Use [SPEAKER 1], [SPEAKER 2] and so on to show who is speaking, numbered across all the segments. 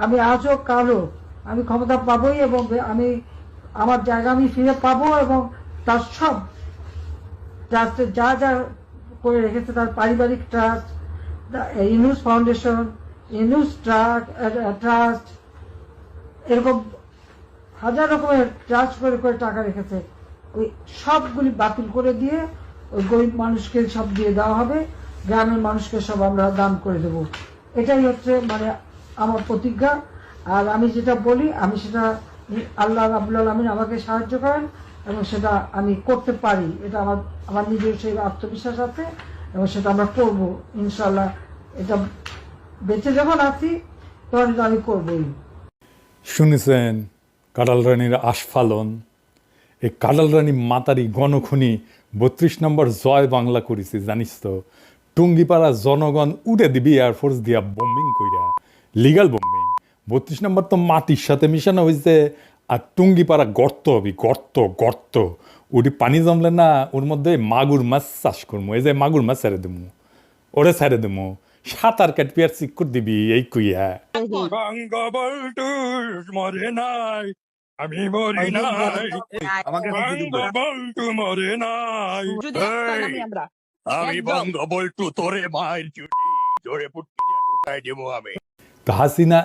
[SPEAKER 1] আমি আজও কালও আমি ক্ষমতা পাবোই, এবং আমি আমার জায়গা আমি ফিরে পাবো, এবং তার সব ট্রাস্টে যা যা করে রেখেছে, তার পারিবারিক trust, Yunus foundation, Yunus trust, এরকম হাজার রকমের ট্রাস্ট করে করে টাকা রেখেছে, ওই সবগুলি বাতিল করে দিয়ে ওই গরিব মানুষকে সব দিয়ে দেওয়া হবে, গ্রামের মানুষকে সব আমরা দান করে দেব। এটাই হচ্ছে মানে আমার প্রতিজ্ঞা। আর আমি যেটা বলি, আমি সেটা আল্লাহ রাব্বুল আলামিন আমাকে সাহায্য করেন এবং সেটা আমি করতে পারি। এটা আমার আমার নিজের সেই আত্মবিশ্বাস আছে, এবং সেটা আমরা করবো ইনশাল্লাহ। এটা বেঁচে যখন আছি তখন এটা আমি করবোই।
[SPEAKER 2] শুনেছেন কাঁঠাল রানীর আস্ফালন? এই কাঁঠাল রানী মাতারি গণখনি 32 নম্বর জয় বাংলা করেছি, জানিস তো? টুঙ্গিপাড়া জনগণ উড়ে দিবি এয়ারফোর্স দিয়া বোম্বিং কইরা, লিগাল বোম্বিং। 32 নম্বর তো মাটির সাথে মিশানো হয়েছে, আর টুঙ্গিপাড়া গর্ত হবি, গর্ত গর্ত। ওটি পানি জমলে না, ওর মধ্যে মাগুর মাছ চাষ করবো। এই যে মাগুর মাছ ছেড়ে দেবো, ওরে ছেড়ে দেবো, সাঁতার কাটবি আর চিকুর দিবি, এই কইয়া। মরে নাই, আমি মরি নাই, বঙ্গবন্ধু মরে নাই, আমি বঙ্গবন্ধু তোরে মায়ের চুটি জোরে পুটকি দিয়ে ঢুকাই দেবো আমি। তো হাসিনা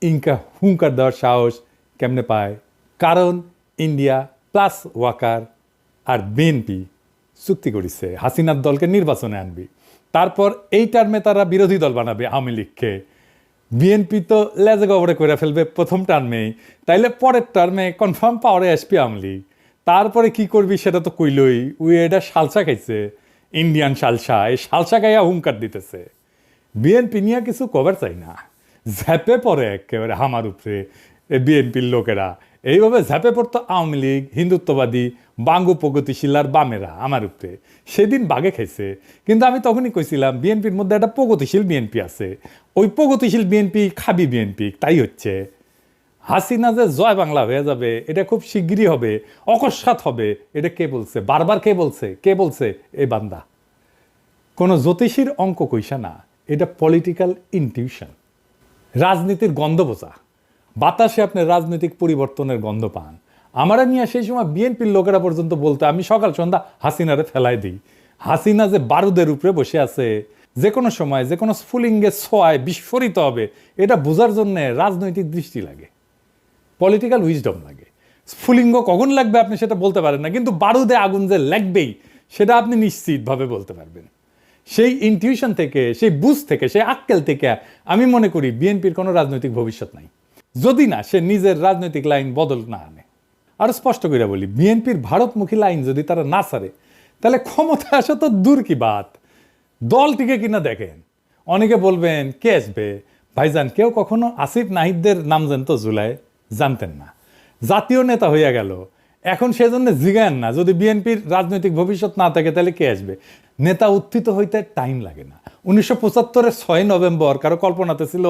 [SPEAKER 2] ইনকা হুঙ্কার দেওয়ার সাহস কেমনে পায়? কারণ ইন্ডিয়া প্লাস ওয়াকার আর বিএনপি চুক্তি করেছে হাসিনার দলকে নির্বাচনে আনবি, তারপর এই টার্মে তারা বিরোধী দল বানাবে আওয়ামী লীগকে। বিএনপি তো লেজে গবরে করে ফেলবে প্রথম টার্মেই, তাইলে পরের টার্মে কনফার্ম পাওয়ারে আসবি আওয়ামী লীগ। তারপরে কি করবি সেটা তো কইলই, উই এটা সালসা খাইছে, ইন্ডিয়ান সালসা, এই সালসা খাইয়া হুঙ্কার দিতেছে। বিএনপি নিয়ে কিছু কভার চাই না, ঝ্যাপে পড়ে একেবারে হামার উপরে বিএনপির লোকেরা। এইভাবে ঝ্যাপে পড়তো আওয়ামী লীগ, হিন্দুত্ববাদী, বাঙ্গু প্রগতিশীল আর বামেরা আমার উপরে। সেদিন বাগে খাইছে, কিন্তু আমি তখনই কইছিলাম বিএনপির মধ্যে একটা প্রগতিশীল বিএনপি আছে, ওই প্রগতিশীল বিএনপি খাবি বিএনপি। তাই হচ্ছে হাসিনা যে জয় বাংলা হয়ে যাবে এটা খুব শিগগিরই হবে, অকস্মাৎ হবে। এটা কে বলছে? বারবার কে বলছে? কে বলছে? এই বান্দা। কোনো জ্যোতিষীর অঙ্ক কইসা না, এটা পলিটিক্যাল ইনটিউশন, রাজনীতির গন্ধ বোঝা। বাতাসে আপনি রাজনৈতিক পরিবর্তনের গন্ধ পান। আমারা নিয়ে সেই সময় বিএনপির লোকেরা পর্যন্ত বলতে, আমি সকাল সন্ধ্যা হাসিনারে ফেলাই দিই। হাসিনা যে বারুদের উপরে বসে আছে, যে কোনো সময় যে কোনো স্ফুলিঙ্গে ছোঁয়ায় বিস্ফোরিত হবে, এটা বোঝার জন্য রাজনৈতিক দৃষ্টি লাগে, পলিটিক্যাল উইজডম লাগে। স্ফুলিঙ্গ কখন লাগবে আপনি সেটা বলতে পারেন না, কিন্তু বারুদে আগুন যে লাগবেই সেটা আপনি নিশ্চিতভাবে বলতে পারবেন। সেই ইনটিউশন থেকে, সেই বুঝ থেকে, সেই আক্কেল থেকে আমি মনে করি বিএনপির কোনো রাজনৈতিক ভবিষ্যৎ নাই, যদি না সে নিজের রাজনৈতিক লাইন বদল না আনে। আরো স্পষ্ট করে বলি, বিএনপির ভারতমুখী লাইন যদি তারা না ছাড়ে, তাহলে ক্ষমতা আসা তো দূর কি বাত, দলটিকে কিনা দেখেন। অনেকে বলবেন কে আসবে? ভাইজান, কেউ কখনো আসিফ নাহিদদের নাম জানতো জুলাই? জানতেন না। জাতীয় নেতা হইয়া গেল, এখন সেজন্য জিগায়েন না। যদি বিএনপির রাজনৈতিক ভবিষ্যৎ না থাকে তাহলে কে আসবে? নেতা উত্থিত হইতে টাইম লাগে না। 1975-এর 6 নভেম্বর কারো কল্পনাতে ছিল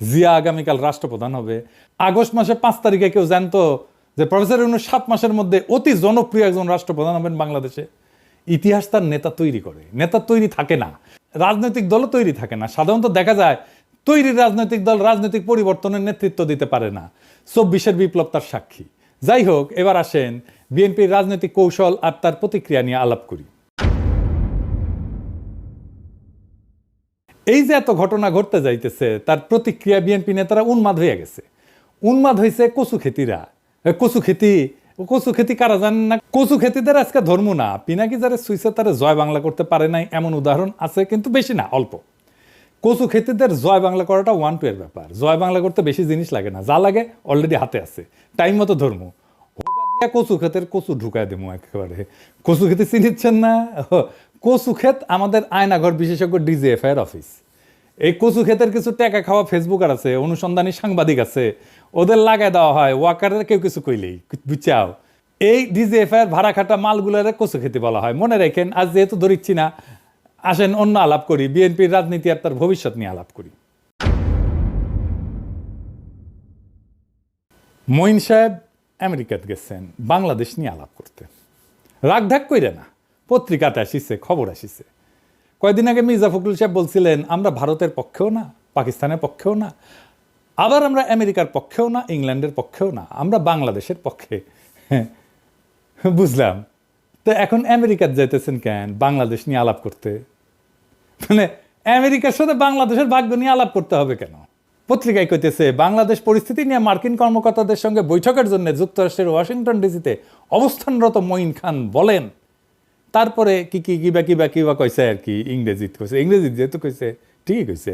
[SPEAKER 2] জিয়া আগামীকাল রাষ্ট্রপ্রধান হবে? আগস্ট মাসে 5 তারিখে কেউ জানতো যে প্রফেসর ইউনূস 7 মাসের মধ্যে অতি জনপ্রিয় একজন রাষ্ট্রপ্রধান হবেন বাংলাদেশে? ইতিহাস তার নেতা তৈরি করে, নেতা তৈরি থাকে না। রাজনৈতিক দলও তৈরি থাকে না। সাধারণত দেখা যায় তৈরি রাজনৈতিক দল রাজনৈতিক পরিবর্তনের নেতৃত্ব দিতে পারে না। 24-এর বিপ্লব তার সাক্ষী। যাই হোক, এবার আসেন বিএনপির রাজনৈতিক কৌশল আর তার প্রতিক্রিয়া নিয়ে আলাপ করি। এই যে এত ঘটনা ঘটতে যাইতেছে, তার প্রতিক্রিয়া বিএনপি নেতারা উন্মাদ হয়ে গেছে। উন্মাদ হয়েছে কচু খেতিরা। কচু খেতি কারা জানেন না? কচু খেতিদের আজকে ধর্ম না, পিনাকি যারা সুইসে তারা জয় বাংলা করতে পারে নাই এমন উদাহরণ আছে, কিন্তু বেশি না, অল্প। কচু খেতিদের জয় বাংলা করাটা 1-2 এর ব্যাপার। জয় বাংলা করতে বেশি জিনিস লাগে না, যা লাগে অলরেডি হাতে আছে। টাইম মতো ধর্ম কচু ক্ষেতের কচু ঢুকায় দেবো একেবারে। কচু খেতে চিনিচ্ছেন না? কচু ক্ষেত আমাদের আয়নাঘর বিশেষজ্ঞ ডিজিএফআই এর অফিস। এই কচু ক্ষেতের কিছু টাকা খাওয়া ফেসবুকার আছে, অনুসন্ধানী সাংবাদিক আছে, ওদের লাগাই দেওয়া হয় ওয়াকারের কেউ কিছু কইলেই, বুঝছাও? এই ডিজিএফআই এর ভাড়া খাটা মালগুলারে কচু খেতে বলা হয়। মনে রাখেন, আজ যেহেতু ধরিচ্ছি না, আসেন অন্য আলাপ করি, বিএনপির রাজনীতি আর তার ভবিষ্যৎ নিয়ে আলাপ করি। মঈন সাহেব আমেরিকাতে গেছেন বাংলাদেশ নিয়ে আলাপ করতে। রাগ ঢাক কইরে না, পত্রিকাতে আসিছে, খবর আসিছে। কয়েকদিন আগে মির্জা ফখরুল সাহেব বলছিলেন আমরা ভারতের পক্ষেও না, পাকিস্তানের পক্ষেও না,
[SPEAKER 3] আবার আমরা আমেরিকার পক্ষেও না, ইংল্যান্ডের পক্ষেও না, আমরা বাংলাদেশের পক্ষে। বুঝলাম। তো এখন আমেরিকার যাইতেছেন কেন বাংলাদেশ নিয়ে আলাপ করতে? মানে আমেরিকার সাথে বাংলাদেশের ভাগ্য নিয়ে আলাপ করতে হবে কেন? পত্রিকায় কইতেছে বাংলাদেশ পরিস্থিতি নিয়ে মার্কিন কর্মকর্তাদের সঙ্গে বৈঠকের জন্য যুক্তরাষ্ট্রের ওয়াশিংটন ডিসিতে অবস্থানরত মঈন খান বলেন, তারপরে কিবা কইছে আর কি, ইংরেজি কইছে, ইংরেজি যেহেতু কইছে ঠিকই কইছে।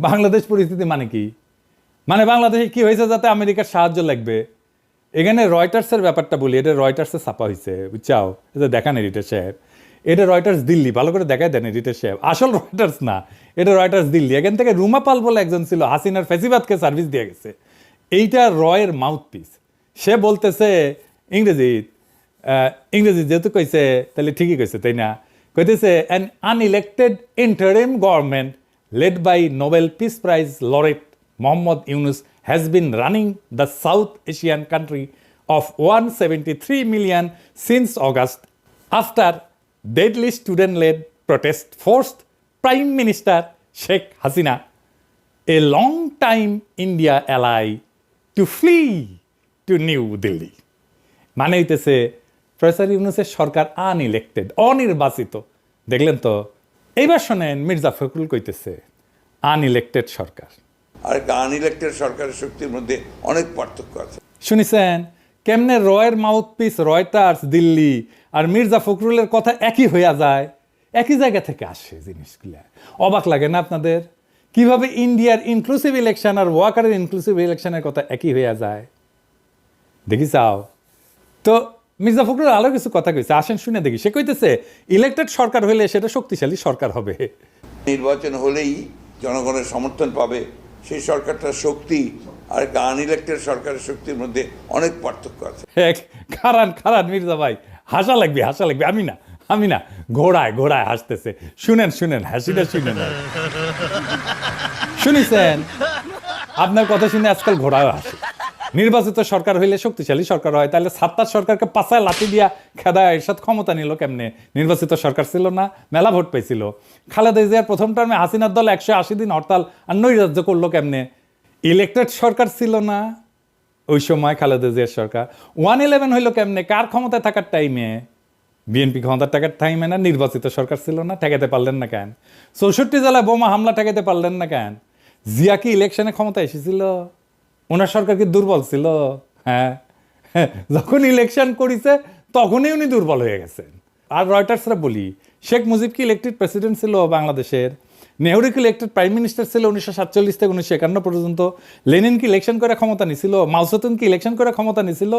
[SPEAKER 3] বাংলাদেশ পরিস্থিতি মানে কি? মানে বাংলাদেশে কি হয়েছে যাতে আমেরিকার সাহায্য লাগবে? এখানে রয়টার্সের ব্যাপারটা বলি, এটা রয়টার্সে ছাপা হয়েছে, বুঝছাও? এটা দেখান এডিটর সাহেব, এটা রয়টার্স দিল্লি, ভালো করে দেখাই দেন এডিটর সাহেব, আসল রয়টার্স না, এটা রয়টার্স দিল্লি। এখান থেকে রুমা পাল বলে একজন ছিল, হাসিনার ফেসিবাদকে সার্ভিস দিয়ে গেছে, এইটা রয়ের মাউথপিস। সে বলতেছে ইংরেজি যেহেতু কইছে তাহলে ঠিকই কইছে, তাই না? কইতেছে an unelected interim government led by Nobel Peace Prize laureate Mohammad Yunus has been running the South Asian country of 173 million since August after deadly student-led protest forced Prime Minister Sheikh Hasina, a long-time India ally, to flee to New Delhi. মানে হইতেছে professor ইউনূসের সরকার unelected, অনির্বাচিত। দেখলেন তো? এইবার শোনেন মির্জা ফখরুল কইতেছে unelected সরকার
[SPEAKER 4] আর unelected সরকারের শক্তির মধ্যে অনেক পার্থক্য আছে।
[SPEAKER 3] শুনিছেন কেমনে রয়ের মাউথপিস রয়টার্স দিল্লি আর মির্জা ফখরুলের কথা একই হইয়া যায়, একই জায়গা থেকে আসে জিনিসগুলা। অবাক লাগে না আপনাদের? কিভাবে ইন্ডিয়ার ইনক্লুসিভ ইলেকশন আর ওয়াকারের ইনক্লুসিভ ইলেকশনের কথা একই হইয়া যায়, দেখি চাও তো। মির্জা ফখরুল আরো কিছু কথা কইছে, আসেন শুনে দেখি। সে কইতেছে ইলেক্টেড সরকার হইলে সেটা শক্তিশালী সরকার হবে।
[SPEAKER 4] নির্বাচন হলেই জনগণের সমর্থন পাবে, সেই সরকারটার শক্তি আর আনইলেক্টেড সরকারের শক্তির মধ্যে অনেক পার্থক্য আছে।
[SPEAKER 3] খারান মির্জা ভাই, হাসা লাগবে। আমি না ঘোড়ায় হাসতেছে। শুনেন হাসিটা শুনেন। শুনিছেন আপনার কথা শুনে আজকাল ঘোড়ায় হাসে। নির্বাচিত সরকার হইলে শক্তিশালী সরকার হয়, তাহলে সাত্তার সরকারকে পাছায় লাঠি দিয়া খেদায় এরশাদ ক্ষমতা নিল কেমনে? নির্বাচিত সরকার ছিল না, মেলা ভোট পেয়েছিল। খালেদা জিয়ার প্রথম টার্মে হাসিনার দল 180 দিন হরতাল আর নৈরাজ্য করলো কেমনে? ইলেক্টেড সরকার ছিল না ওই সময়, খালেদা জিয়ার সরকার। 111 হইলো কেমনে? কার ক্ষমতায় থাকার টাইমে? বিএনপি ক্ষমতার টাকার টাইমে না? নির্বাচিত সরকার ছিল না, ঠেকাতে পারলেন না কেন? 64 জেলায় বোমা হামলা ঠেকাতে পারলেন না কেন? জিয়া কি ইলেকশনে ক্ষমতা এসেছিল? ওনার সরকার কি দুর্বল ছিল? হ্যাঁ, যখন ইলেকশন করেছে তখনই উনি দুর্বল হয়ে গেছেন। আর রয়টার্সরা বলি, শেখ মুজিব কি ইলেক্টেড প্রেসিডেন্ট ছিল বাংলাদেশের? নেহরু কি ইলেক্টেড প্রাইম মিনিস্টার ছিল 1947 থেকে 1951 পর্যন্ত? লেনিন কি ইলেকশন করে ক্ষমতা নিছিল? মাও সেতুং কি ইলেকশন করে ক্ষমতা নিছিল?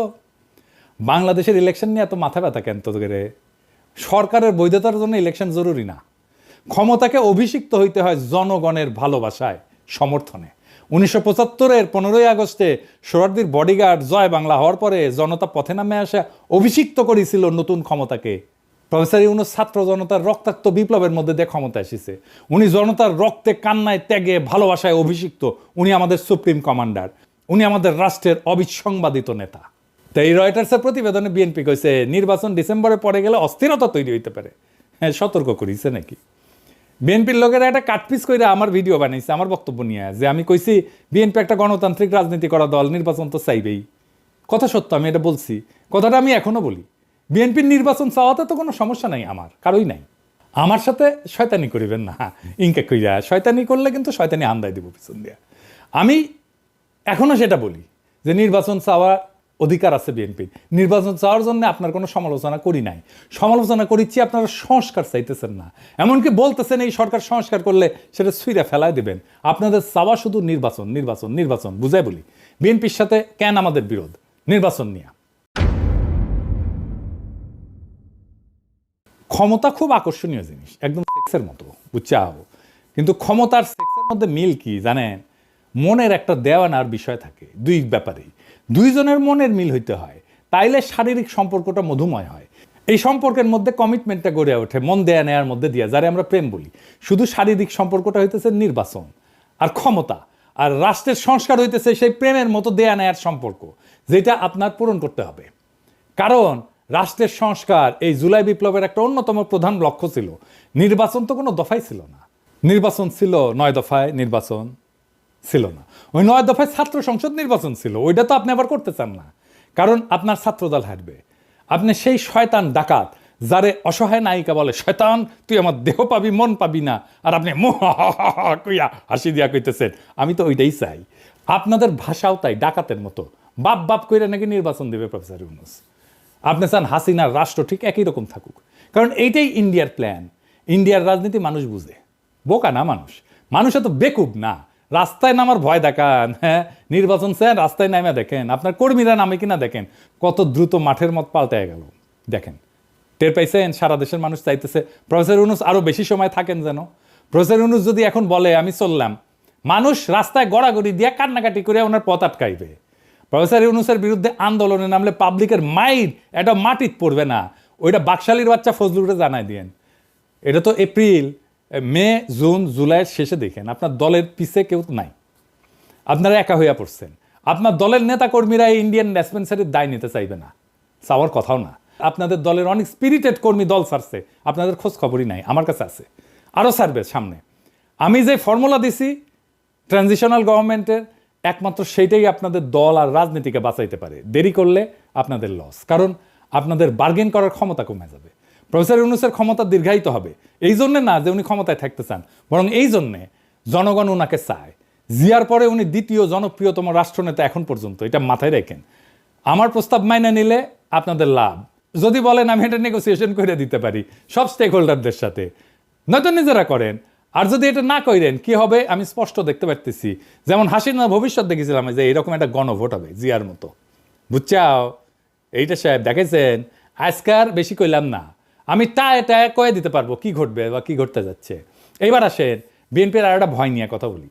[SPEAKER 3] বাংলাদেশের ইলেকশন নিয়ে এত মাথা ব্যথা কেন তোদের? সরকারের বৈধতার জন্য ইলেকশন জরুরি না। ক্ষমতাকে অভিষিক্ত হইতে হয় জনগণের ভালোবাসায়, সমর্থনে। 1975-এর 15ই আগস্টে সোহরাওয়ার্দীর বডিগার্ড জয় বাংলা হওয়ার পরে জনতা পথে নামে আসা অভিষিক্ত করেছিল নতুন ক্ষমতাকে। প্রফেসর ইউনূস ছাত্র জনতার রক্তাক্ত বিপ্লবের মধ্যে দিয়ে ক্ষমতা এসেছে। উনি জনতার রক্তে, কান্নায়, ত্যাগে, ভালোবাসায় অভিষিক্ত। উনি আমাদের সুপ্রিম কমান্ডার, উনি আমাদের রাষ্ট্রের অবিসংবাদিত নেতা। তাই এই রয়টার্সের প্রতিবেদনে বিএনপি কইছে নির্বাচন ডিসেম্বরে পরে গেলে অস্থিরতা তৈরি হইতে পারে। হ্যাঁ, সতর্ক করিছে নাকি? বিএনপির লোকেরা একটা কাটপিস করে আমার ভিডিও বানাইছে আমার বক্তব্য নিয়ে, যে আমি কইছি বিএনপি একটা গণতান্ত্রিক রাজনীতি করা দল, নির্বাচন তো চাইবেই। কথা সত্য, আমি এটা বলছি, কথাটা আমি এখনো বলি। বিএনপির নির্বাচন চাওয়াতে তো কোনো সমস্যা নাই, আমার কারোই নাই। আমার সাথে শয়তানি করিবেন না, ইনকে কইরা শয়তানি করলে কিন্তু শয়তানি আন্দায় দিব পিছন দিয়া। আমি এখনো সেটা বলি যে নির্বাচন চাওয়ার অধিকার আছে বিএনপির। নির্বাচন চাওয়ার জন্য আপনার কোনো সমালোচনা করি নাই, সমালোচনা করিচ্ছি আপনারা সংস্কার চাইতেছেন না, এমনকি বলতেছেন এই সরকার সংস্কার করলে সেটা ছুঁড়ে ফেলায় দেবেন। আপনাদের চাওয়া শুধু নির্বাচন নির্বাচন নির্বাচন। বুঝাই বলি, বিএনপির সাথে কেন আমাদের বিরোধ? নির্বাচন নিয়ে। ক্ষমতা খুব আকর্ষণীয় জিনিস, একদম সেক্সের মতো, বুঝছাও? কিন্তু ক্ষমতার সেক্সের মধ্যে মিল কি জানেন? মনের একটা দেওয়ানার বিষয় থাকে দুই ব্যাপারেই। দুইজনের মনের মিল হইতে হয়, তাইলে শারীরিক সম্পর্কটা মধুময় হয়। এই সম্পর্কের মধ্যে কমিটমেন্টটা গড়ে ওঠে মন দেয়া নেয়ার মধ্যে দিয়া, যারে আমরা প্রেম বলি। শুধু শারীরিক সম্পর্কটা হইতেছে নির্বাচন আর ক্ষমতা, আর রাষ্ট্রের সংস্কার হইতেছে সেই প্রেমের মতো দেয়া নেয়ার সম্পর্ক, যেটা আপনার পূরণ করতে হবে। কারণ রাষ্ট্রের সংস্কার এই জুলাই বিপ্লবের একটা অন্যতম প্রধান লক্ষ্য ছিল। নির্বাচন তো কোনো দফাই ছিল না, নির্বাচন ছিল 9 দফায় নির্বাচন। ছিল না। ওই 9 দফায় ছাত্র সংসদ নির্বাচন ছিল, ওইটা তো আপনি আবার করতে চান না, কারণ আপনার ছাত্রদল হারবে। আপনি সেই শয়তান ডাকাত যারে অসহায় নায়িকা বলে, শয়তান তুই আমার দেহ পাবি মন পাবি না, আর আপনি কইয়া হাসি দিয়া কইতেছেন। আমি তো ওইটাই চাই। আপনাদের ভাষাও তাই ডাকাতের মতো, বাপ বাপ কইরা নাকি নির্বাচন দেবে প্রফেসর ইউনূস। আপনি চান হাসিনার রাষ্ট্র ঠিক একই রকম থাকুক, কারণ এইটাই ইন্ডিয়ার প্ল্যান। ইন্ডিয়ার রাজনীতি মানুষ বুঝে, বোকা না মানুষ। মানুষ এত বেকুব না। রাস্তায় নামার ভয় দেখান, হ্যাঁ নির্বাচন চান রাস্তায় নামে দেখেন, আপনার কর্মীরা নামে কিনা দেখেন, কত দ্রুত মাঠের মত পাল্টে গেল। দেখেন, টের পাইছেন? সারা দেশের মানুষ চাইতেছে প্রফেসর ইউনূস আরো বেশি সময় থাকেন যেন। প্রফেসর ইউনূস যদি এখন বলে আমি চললাম, মানুষ রাস্তায় গড়াগড়ি দিয়ে কান্নাকাটি করে ওনার পথ আটকাইবে। প্রফেসর ইউনূসের বিরুদ্ধে আন্দোলনে নামলে পাবলিকের মাইর এটা মাটিত পড়বে না। ওইটা বাকশালীর বাচ্চা ফজলুরে জানাই দিয়েন। এটা তো এপ্রিল, মে, জুন, জুলাইয়ের শেষে দেখেন আপনার দলের পিছে কেউ নাই, আপনারা একা হইয়া পড়ছেন। আপনার দলের নেতা কর্মীরা এই ইন্ডিয়ান ডিসপেন্সারির দায় নিতে চাইবে না, চাওয়ার কথাও না। আপনাদের দলের অনেক স্পিরিটেড কর্মী দল ছাড়ছে, আপনাদের খোঁজ খবরই নাই। আমার কাছে আছে, আরও ছাড়বে সামনে। আমি যে ফর্মুলা দিছি ট্রানজিশনাল গভর্নমেন্টের, একমাত্র সেইটাই আপনাদের দল আর রাজনীতিকে বাঁচাইতে পারে। দেরি করলে আপনাদের লস, কারণ আপনাদের বার্গেন করার ক্ষমতা কমে যাবে। প্রফেসর ইউনূসের ক্ষমতা দীর্ঘায়িত হবে, এই জন্যে না যে উনি ক্ষমতায় থাকতে চান, বরং এই জন্যে জনগণ ওনাকে চায়। জিয়ার পরে উনি দ্বিতীয় জনপ্রিয়তম রাষ্ট্রনেতা এখন পর্যন্ত, এটা মাথায় রাখেন। আমার প্রস্তাব মাইনে নিলে আপনাদের লাভ। যদি বলেন আমি এটা নেগোসিয়েশন করে দিতে পারি সব স্টেক হোল্ডারদের সাথে, নয়তো নিজেরা করেন। আর যদি এটা না করেন কি হবে আমি স্পষ্ট দেখতে পারতেছি। যেমন হাসিনা ভবিষ্যৎ দেখেছিলাম যে এরকম একটা গণভোট হবে জিয়ার মতো, বুঝছাও? এইটা সাহেব দেখেছেন, আজকার বেশি কইলাম না, আমি এটা কয়ে দিতে পারবো কি ঘটবে বা কি ঘটতে যাচ্ছে। এইবার আসেন বিএনপির আর একটা ভয় নিয়ে কথা বলি।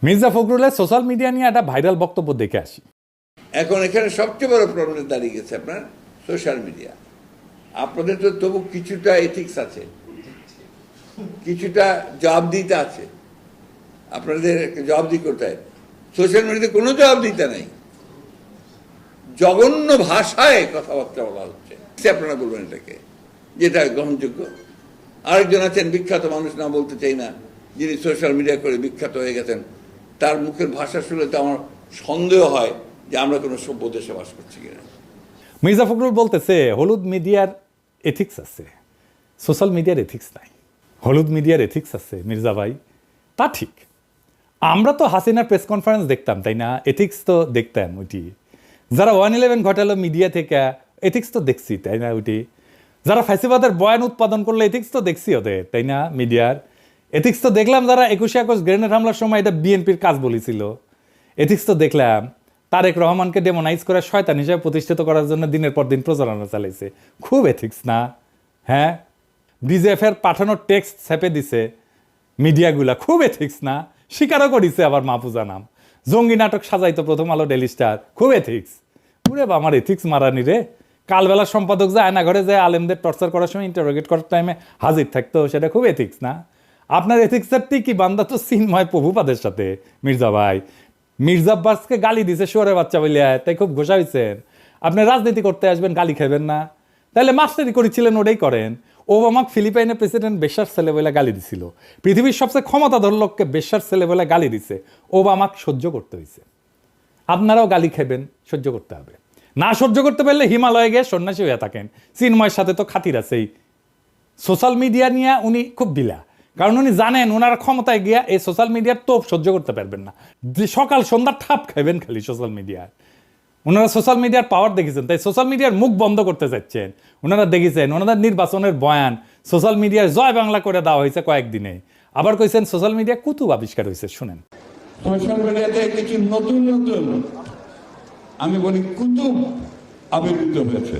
[SPEAKER 3] মির্জা ফখরুলের সোশ্যাল মিডিয়া নিয়ে একটা ভাইরাল বক্তব্য দেখে আসি।
[SPEAKER 4] এখন এখানে সবচেয়ে বড় প্রবলেম দাঁড়িয়ে গেছে আপনার সোশ্যাল মিডিয়া। আপনাদের তো তবু কিছুটা এথিক্স আছে, কিছুটা জবাবদিহিতা আছে, আপনাদের জবাবদিহি করতে হয়। সোশ্যাল মিডিয়াতে কোনো জবাবদিহিতা নাই, জঘন্য ভাষায় কথাবার্তা বলা হচ্ছে। আপনারা বলবেন এটাকে যেটা গ্রহণযোগ্য? আরেকজন আছেন বিখ্যাত মানুষ, না বলতে চাই না, যিনি সোশ্যাল মিডিয়া করে বিখ্যাত হয়ে গেছেন, তার মুখের ভাষা শুনলে তো আমার সন্দেহ হয় যে আমরা কোনো সভ্য দেশে বাস করছি কিনা।
[SPEAKER 3] মির্জা ফখরুল বলতেছে হলুদ মিডিয়ার এথিক্স আছে, সোশ্যাল মিডিয়ার এথিক্স নাই। হলুদ মিডিয়ার এথিক্স আছে মির্জা ভাই, তা ঠিক। আমরা তো হাসিনার প্রেস কনফারেন্স দেখতাম, তাই না? এথিক্স তো দেখতাম ওইটি। যারা 111 ঘটালো মিডিয়া থেকে, এথিক্স তো দেখছি, তাই না? ওইটি যারা ফ্যাসিবাদের বয়ান উৎপাদন করলো, এথিক্স তো দেখছি ওদের, তাই না? মিডিয়ার এথিক্স তো দেখলাম। যারা 21শে আগস্ট গ্রেনেড হামলার সময় এটা বিএনপির কাজ বলেছিল, এথিক্স তো দেখলাম। তারেক রহমানকে ডেমোনাইজ করে শয়তান হিসেবে প্রতিষ্ঠিত করার জন্য দিনের পর দিন প্রচারণা চালাইছে, খুব এথিক্স না? হ্যাঁ, বিজেএফ এর পাঠানো টেক্সট ছেপে দিছে মিডিয়াগুলা, খুব এথিক্স না? স্বীকারও করিছে আবার মাহফুজা নাম। জঙ্গি নাটক সাজাইতো প্রথম আলো, ডেলি স্টার, খুব এথিক্স। পুরে আমার এথিক্স মারানি রে। কালবেলা সম্পাদক যে আয়না ঘরে যায় আলেমদের টর্চার করার সময় ইন্টারোগেট করার টাইমে হাজির থাকতো, সেটা খুব এথিক্স না? আপনার এথিক্সের টিকি বান্দা তো চিন্ময় প্রভুপাদের সাথে। মির্জা ভাই মির্জা আব্বাসকে গালি দিছে শুয়োরের বাচ্চা বলিয়া, তাই খুব ঘোষা হয়েছেন। আপনি রাজনীতি করতে আসবেন, গালি খাবেন না? তাহলে মাস্টারি করেছিলেন, ওটাই করেন। ওবামাক ফিলিপাইনের প্রেসিডেন্ট বেশ্যার ছেলে বলে গালি দিছিল। পৃথিবীর সবচেয়ে ক্ষমতাধর লোককে বেশ্যার ছেলে বলে গালি দিছে, ওবামাক সহ্য করতে হয়েছে। আপনারাও গালি খাবেন, সহ্য করতে হবে। না সহ্য করতে পারলে হিমালয়ে গিয়ে সন্ন্যাসী হয়ে থাকেন। চিন্ময়ের সাথে তো খাতির আছেই। সোশ্যাল মিডিয়া নিয়ে উনি খুব বিলা, কারণ উনি জানেন ওনার ক্ষমতায় গিয়া এই সোশ্যাল মিডিয়ার তোপ সহ্য করতে পারবেন না। সকাল সন্ধ্যা ঠাপ খাইবেন খালি সোশ্যাল মিডিয়ার। ওনারা সোশ্যাল মিডিয়ার পাওয়ার দেখেছেন, তাই সোশ্যাল মিডিয়ার মুখ বন্ধ করতে চাচ্ছেন। ওনারা দেখেছেন ওনাদের নির্বাচনের বয়ান সোশ্যাল মিডিয়ার জয় বাংলা করে দেওয়া হয়েছে কয়েকদিনে। আবার কইছেন সোশ্যাল মিডিয়া কুতুব আবিষ্কার হয়েছে। শুনেন,
[SPEAKER 5] সোশ্যাল মিডিয়াতে কিছু নতুন নতুন আমি বলি কুতুব আবির্ভূত হয়েছে।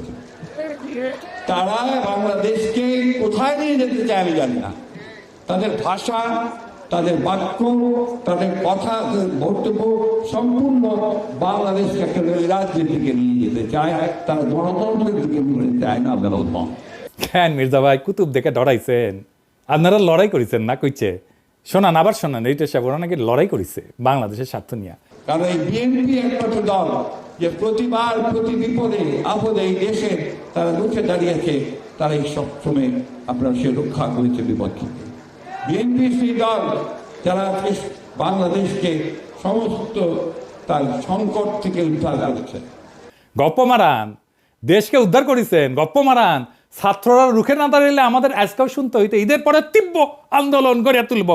[SPEAKER 5] তারা বাংলাদেশকে কোথায় নিয়ে যেতে চায় আমি জানি না। তাদের ভাষা, তাদের বাক্য, তাদের কথা, বক্তব্য সম্পূর্ণ বাংলাদেশকে একটা রাজনীতিকে নিয়ে যেতে চায়। তারা গণতন্ত্রের দিকে নিয়ে চায় না।
[SPEAKER 3] কেন মির্জা ভাই কুতুব দেখে ডরাইছেন? আপনারা লড়াই করেছেন না? কইছে শোনান, আবার শোনান। এইটা সে ওরা নাকি লড়াই করেছে বাংলাদেশের স্বার্থ নিয়ে।
[SPEAKER 5] কারণ এই বিএনপি একমাত্র দল যে প্রতিবার প্রতি বিপদে আপদে এই দেশে তারা রুখে দাঁড়িয়েছে, তারা এই সবসময় আপনার সে রক্ষা করেছে বিপক্ষে। বিএনপি সেই দল যারা আজকে বাংলাদেশকে সমস্ত তার সংকট থেকে উদ্ধার করেছে।
[SPEAKER 3] গপ্প মারান, দেশকে উদ্ধার করেছেন, গপ্প মারান। ছাত্ররা রুখে না দাঁড়ালে আমাদের আজকেও শুনতে হইতে ঈদের পরে তীব্র আন্দোলন গড়ে তুলব।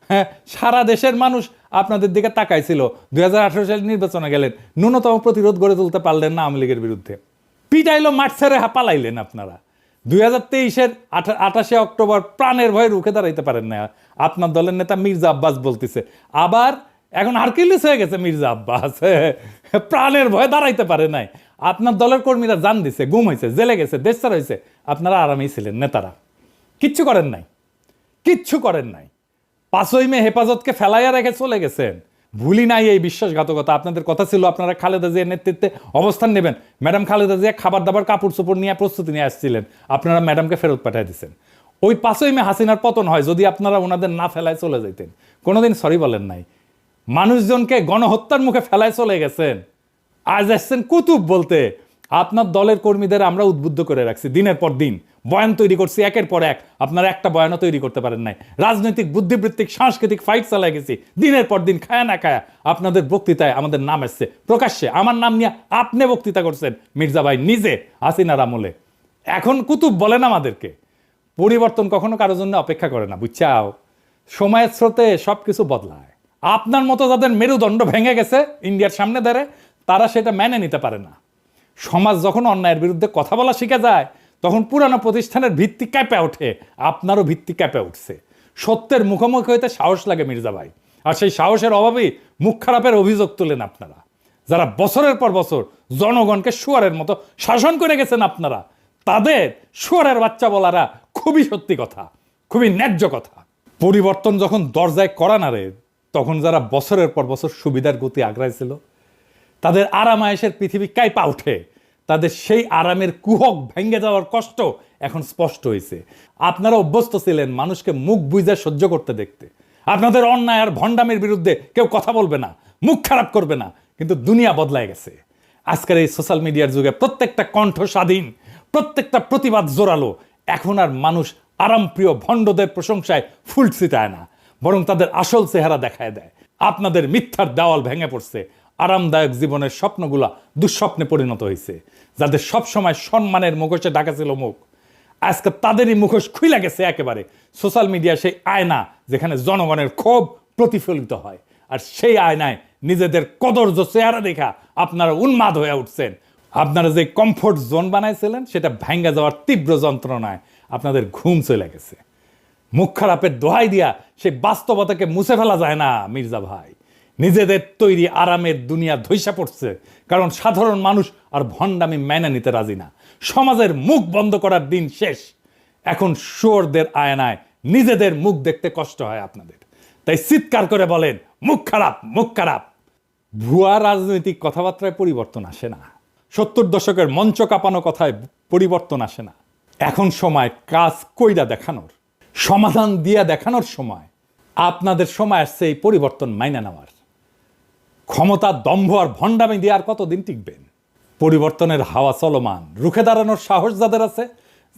[SPEAKER 3] হ্যাঁ, সারা দেশের মানুষ আপনাদের দিকে তাকাইছিল। 2018 সালে নির্বাচনে গেলেন, ন্যূনতম প্রতিরোধ গড়ে তুলতে পারলেন না আওয়ামী লীগের বিরুদ্ধে। পিটাইলো, মাঠ ছেড়ে পালাইলেন আপনারা। 2023-এর 28 অক্টোবর প্রাণের ভয়ে রুখে দাঁড়াইতে পারেন না। আপনার দলের নেতা মির্জা আব্বাস বলতেছে, আবার এখন হারকিউলিস হয়ে গেছে মির্জা আব্বাস, প্রাণের ভয়ে দাঁড়াইতে পারে নাই। আপনার দলের কর্মীরা জান দিছে, গুম হয়েছে, জেলে গেছে, দেশ ছাড়া হয়েছে, আপনারা আরামেই ছিলেন। নেতারা কিচ্ছু করেন নাই, কিচ্ছু করেন নাই। 5ই মে হেফাজতকে ফেলাইয়া রেখে চলে গেছেন। ভুলি নাই এই বিশ্বাসঘাতকতা। আপনাদের কথা ছিল আপনারা খালেদা জিয়ার নেতৃত্বে অবস্থান নেবেন। ম্যাডাম খালেদা জিয়া খাবার দাবার কাপড় চোপড় নিয়ে প্রস্তুতি নিয়ে আসছিলেন, আপনারা ম্যাডামকে ফেরত পাঠিয়ে দিচ্ছেন। ওই 5ই মে হাসিনার পতন হয়, যদি আপনারা ওনাদের না ফেলায় চলে যেতেন। কোনোদিন সরি বলেন নাই। মানুষজনকে গণহত্যার মুখে ফেলায় চলে গেছেন, আজ আসছেন কুতুব বলতে। আপনার দলের কর্মীদের আমরা উদ্বুদ্ধ করে রাখছি, দিনের পর দিন বয়ান তৈরি করছি, একের পর এক। আপনারা একটা বয়ানও তৈরি করতে পারেন নাই। রাজনৈতিক বুদ্ধিবৃত্তিক সাংস্কৃতিক ফাইট চালাই গেছি দিনের পর দিন, খায়া না খায়া। আপনাদের বক্তৃতায় আমাদের নাম এসছে প্রকাশ্যে, আমার নাম নিয়ে আপনি বক্তৃতা করছেন মির্জা ভাই নিজে হাসিনার আমলে। এখন কুতুব বলেন আমাদেরকে। পরিবর্তন কখনো কারোর জন্য অপেক্ষা করে না, বুঝছাও। সময়ের স্রোতে সব কিছু বদলায়। আপনার মতো যাদের মেরুদণ্ড ভেঙে গেছে ইন্ডিয়ার সামনে দাঁড়ে, তারা সেটা মেনে নিতে পারে না। সমাজ যখন অন্যায়ের বিরুদ্ধে কথা বলা শিখে যায়, তখন পুরানো প্রতিষ্ঠানের ভিত্তি কাঁপে ওঠে। আপনারও ভিত্তি কাঁপে উঠছে। সত্যের মুখোমুখি হইতে সাহস লাগে মির্জা ভাই, আর সেই সাহসের অভাবেই মুখ খারাপের অভিযোগ তোলেন আপনারা। যারা বছরের পর বছর জনগণকে শুয়ারের মতো শাসন করে গেছেন আপনারা, তাদের শুয়ারের বাচ্চা বলারা খুবই সত্যি কথা, খুবই ন্যায্য কথা। পরিবর্তন যখন দরজায় করা নাড়ে, তখন যারা বছরের পর বছর সুবিধার গতি আগ্রাইছিল, তাদের আরাম আয়েশের পৃথিবী কাঁপা ওঠে। তাদের সেই আরামের কুহক ভেঙে যাওয়ার কষ্ট এখন স্পষ্ট হয়েছে। আপনারা অভ্যস্ত ছিলেন মানুষকে মুখ বুঝে সহ্য করতে দেখতে। আপনাদের অন্যায় আর ভণ্ডামির বিরুদ্ধে কেউ কথা বলবে না, মুখ খারাপ করবে না। কিন্তু দুনিয়া বদলায় গেছে। আজকের এই সোশ্যাল মিডিয়ার যুগে প্রত্যেকটা কণ্ঠ স্বাধীন, প্রত্যেকটা প্রতিবাদ জোরালো। এখন আর মানুষ আরামপ্রিয় ভণ্ডদের প্রশংসায় ফুল ছিটায় না, বরং তাদের আসল চেহারা দেখায় দেয়। আপনাদের মিথ্যার দেওয়াল ভেঙে পড়ছে। আরামদায়ক জীবনের স্বপ্নগুলা দুঃস্বপ্নে পরিণত হয়েছে। যাদের সবসময় সম্মানের মুখোশে ঢাকা ছিল মুখ, আজকে তাদেরই মুখোশ খুইলা গেছে একেবারে। সোশ্যাল মিডিয়া সেই আয়না যেখানে জনগণের ক্ষোভ প্রতিফলিত হয়, আর সেই আয়নায় নিজেদের কদর্য চেহারা দেখা আপনারা উন্মাদ হয়ে উঠছেন। আপনারা যে কমফোর্ট জোন বানাইছিলেন, সেটা ভেঙে যাওয়ার তীব্র যন্ত্রণায় আপনাদের ঘুম চলে গেছে। মুখ খারাপের দোহাই দিয়া সেই বাস্তবতাকে মুছে ফেলা যায় না মির্জা ভাই। নিজেদের তৈরি আরামের দুনিয়া ধৈসা পড়ছে, কারণ সাধারণ মানুষ আর ভণ্ডামি মেনে নিতে রাজি না। সমাজের মুখ বন্ধ করার দিন শেষ। এখন শুয়োরদের আয়নায় নিজেদের মুখ দেখতে কষ্ট হয় আপনাদের, তাই চিৎকার করে বলেন মুখ খারাপ, মুখ খারাপ। ভুয়া রাজনৈতিক কথাবার্তায় পরিবর্তন আসে না। 70 দশকের মঞ্চ কাঁপানো কথায় পরিবর্তন আসে না। এখন সময় কাজ কইরা দেখানোর, সমাধান দিয়া দেখানোর সময়। আপনাদের সময় আসছে এই পরিবর্তন মাইনা নেওয়ার। ক্ষমতা, দম্ভ আর ভণ্ডামি দিয়ে আর কতদিন টিকবেন? পরিবর্তনের হাওয়া চলমান। রুখে দাঁড়ানোর সাহস যাদের আছে,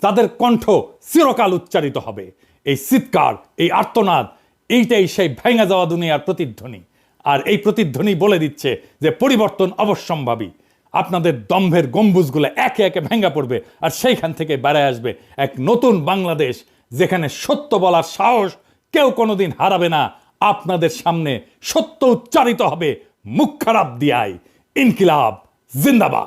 [SPEAKER 3] তাদের কণ্ঠ চিরকাল উচ্চারিত হবে। এই চিৎকার, এই আর্তনাদ, এইটাই সেই ভেঙে যাওয়া দুনিয়ার প্রতিধ্বনি। আর এই প্রতিধ্বনি বলে দিচ্ছে যে পরিবর্তন অবশ্যম্ভাবী। আপনাদের দম্ভের গম্বুজগুলো একে একে ভেঙে পড়বে, আর সেইখান থেকে বেড়ে আসবে এক নতুন বাংলাদেশ, যেখানে সত্য বলার সাহস কেউ কোনোদিন হারাবে না। আপনাদের সামনে সত্য উচ্চারিত হবে মুখ খারাপ দিয়াই। ইনকিলাব জিন্দাবাদ।